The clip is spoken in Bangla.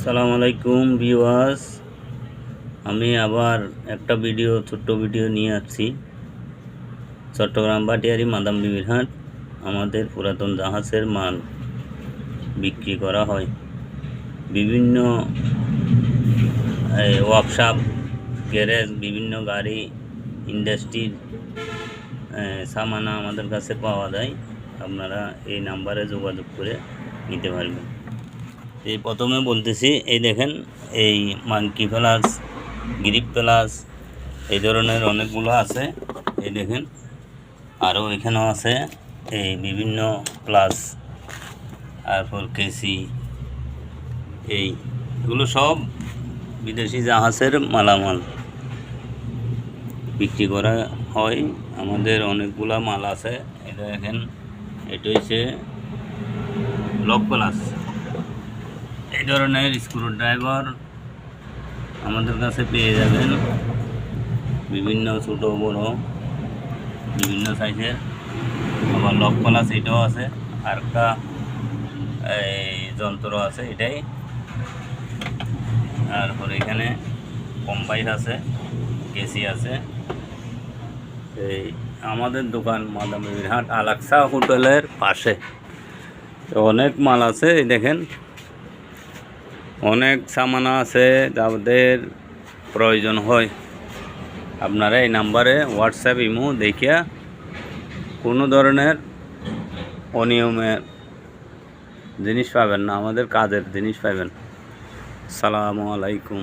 আসসালামু আলাইকুম ভিউয়ার্স, আমি আবার একটা ছোট্ট ভিডিও নিয়ে আসছি। চট্টগ্রাম বাটিয়ারি মাদাম বিবির হাট আমাদের পুরাতন জাহাজের মাল বিক্রি করা হয়। বিভিন্ন ওয়ার্কশপ, গ্যারেজ, বিভিন্ন গাড়ি, ইন্ডাস্ট্রির সামানা আমাদের কাছে পাওয়া যায়। আপনারা এই নাম্বারে যোগাযোগ করে নিতে পারবেন। এই প্রথমে বলতেছি, এই দেখেন, এই মাঙ্কি প্লাস, গ্রিপ প্লাস, এই ধরনের অনেকগুলো আছে। এই দেখেন, আরও এখানেও আছে এই বিভিন্ন প্লাস, তারপর কেসি, এগুলো সব বিদেশি জাহাজের মালামাল বিক্রি করা হয়। আমাদের অনেকগুলা মাল আছে। এটা দেখেন, এটা হচ্ছে লক প্লাস। এই ধরনের স্ক্রু ড্রাইভার আমাদের কাছে পেয়ে যাবেন, বিভিন্ন ছোটো বড়ো বিভিন্ন সাইজের। আবার লক প্লাস এটাও আছে, আর একটা যন্ত্র আছে এটাই। তারপরে এখানে কম্বাইন আছে, কেসি আছে। এই আমাদের দোকান মাদাম বিবির হাট আলাক্সা হোটেলের পাশে। অনেক মাল আছে। এই দেখেন, অনেক সামানা আছে যাদের প্রয়োজন হয়। আপনারা এই নাম্বারে হোয়াটসঅ্যাপ, ইমো দেখিয়া কোনো ধরনের অনিয়মের জিনিস পাবেন না, আমাদের কাজের জিনিস পাবেন। আসসালামু আলাইকুম।